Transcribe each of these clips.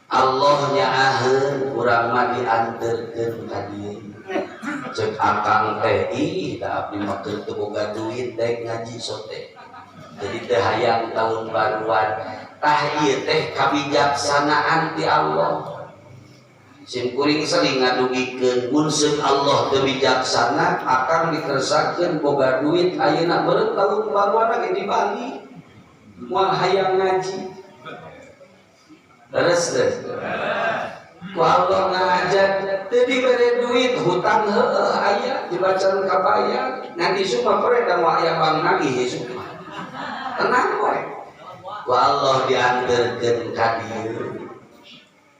Allahnya ahun kurang mah dianterkeun ka dieu cek akang teh ih da abdi mah teu boga duit dek ngaji sote jadi teh hayang tahun baruan tah ieu teh kabijaksanaan ti Allah sim kuring sering ngadugikeun mun seun Allah teu bijaksana akan dikeresakeun boga duit ayeuna beureum tahun baruan ge di Bali moal hayang ngaji terus ku Allah ngajak teu dibere duit hutang heueuh aya dibacan kabayar ngan isu mah pereda moal aya bang nagih isu tenang we ku Allah dianterkeun ka dieu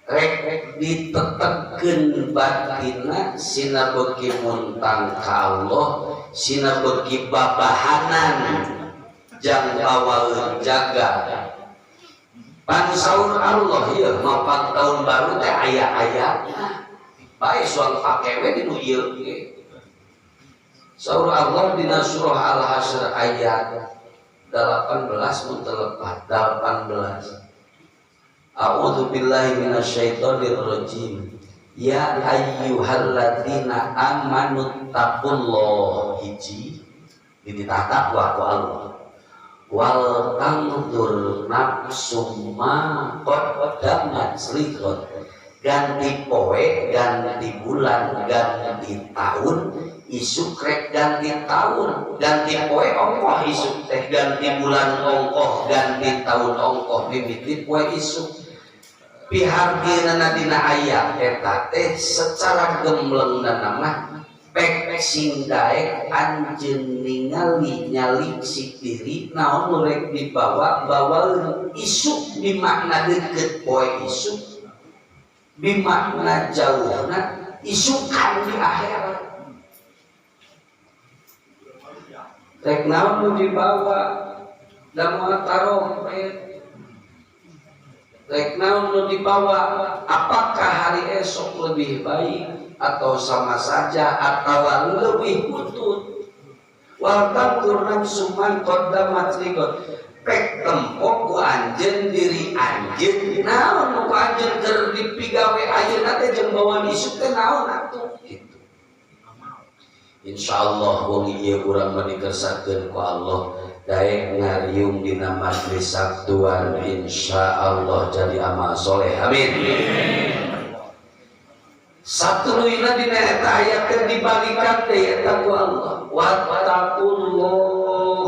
rek ditetekeun batinna sina beuki muntang ka Allah sina beuki babahanan jang bawaeun jaga pan saur Allah ieu mapan tahun baru teh aya-ayatna bae soal pake we dinu ieu ge saur Allah dina surah Al-Hasyr ayat 18 mun teu lepat 18 A'udzu billahi minasyaitonir rajim ya ayyuhalladzina amanu taqullaha hiji ditata ku Allah wal tandur nafsum ma qaddamat liqad ganti poe ganti bulan ganti tahun isuk rek ganti tahun ganti poe ongkoh isuk teh ganti bulan ongkoh ganti tahun ongkoh mimiti poe isuk pihargina dina ayat eta teh secara gemblengna mah pek sing daek anjeun ningali nyalik si diri naon nu rek dibawa isuk di makna deukeut poe isuk di makna jauhna isukan di akhirat rek naon nu dibawa da moal tarompet rek naon nu dibawa apakah hari esok lebih baik atau sama saja atau lebih butut wal tandur nafsum man qaddamat liqad pek tempo ku anjeun diri anjeun naon ku anjeun keur dipigawe ayeuna teh jeung bawa isuk teh naon atuh kitu insyaallah wong ieu urang mah dikersakeun ku Allah daek ngariung dina majlis sabtuan insyaallah jadi amal soleh amin satuluina dina eta ayat teh dibalikan teh eta ku Allah wattaqullah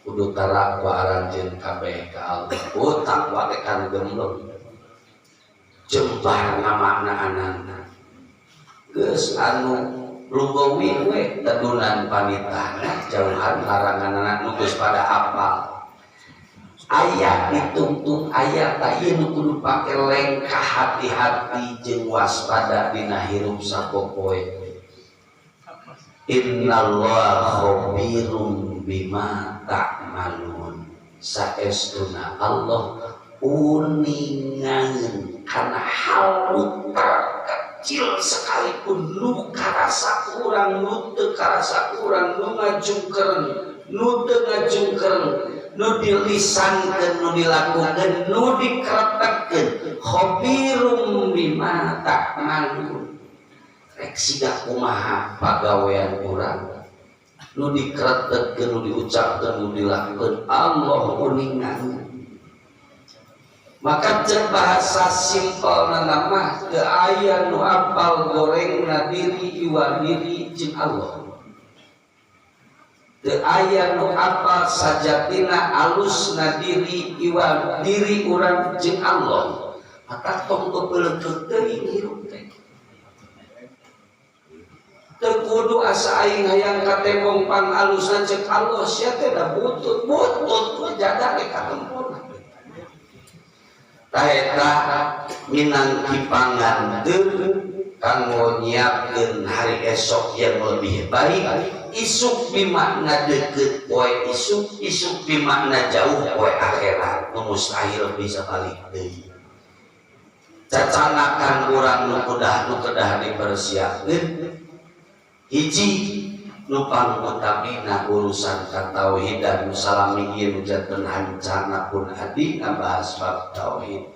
kudu tarakwa aranjeun kabeh ka Allah takwa teh kan gembleng jembar ngamakna anana geus anu lugawi we tedunan panitana jauhan larangan nu geus pada hafal ayat dituntut ayat ieu nu kudu pake lengkah hati-hati jeung waspada dina hirup sapopoe innallaha khabirum bima ta'malun saestuna Allah uningan kana hal nu kecil sekalipun nu karasa kurang nu teu karasa kurang nu ngajungkeun nu teu ngajungkeun nu dilisankeun nu dilakukeun nu dikretekeun khabirum bima ta'malun rek siga kumaha pagawean urang nu dikretekeun nu diucapkeun nu dilakukeun Allah uningan maka cek bahasa simpel nama teu aya nu apal gorengna diri iwa diri jeung Allah teu aya nu apal sajatina alusna diri iwa diri urang jeung Allah maka tong beuleuk teuing hirup teh teu kudu asa aing hayang katembong pangalusan cek Allah sia teh da butut jaga ke katempurna taeta minang kipangan kanggo nyiapkeun hari esok yang lebih baik isuk bimakna deket poe isuk bimakna jauh poe akhirat nu mustahil bisa balik deui cacanakan urang nu kedah dipersiapkeun hiji nu pangutamina urusan katauhidan nu salamiyeun janten hancana pun adi ngabahas bab tauhid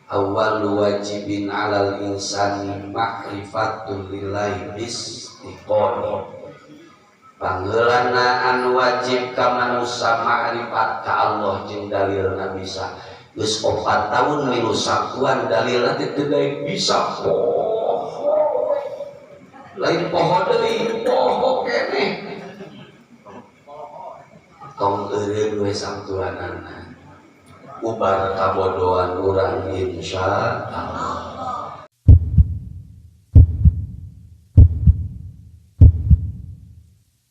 awal wajibin alal insani ma'rifatul lillahi bistiqomah panggeulana anu wajib ka manusia ma'rifat ka Allah jeung dalilna bisa geus 4 tahun milu sakuan dalilna teh teu bisa poho lain poho deui poho keneh tong eureun we samtuanana ubar kabodohan urang insyaallah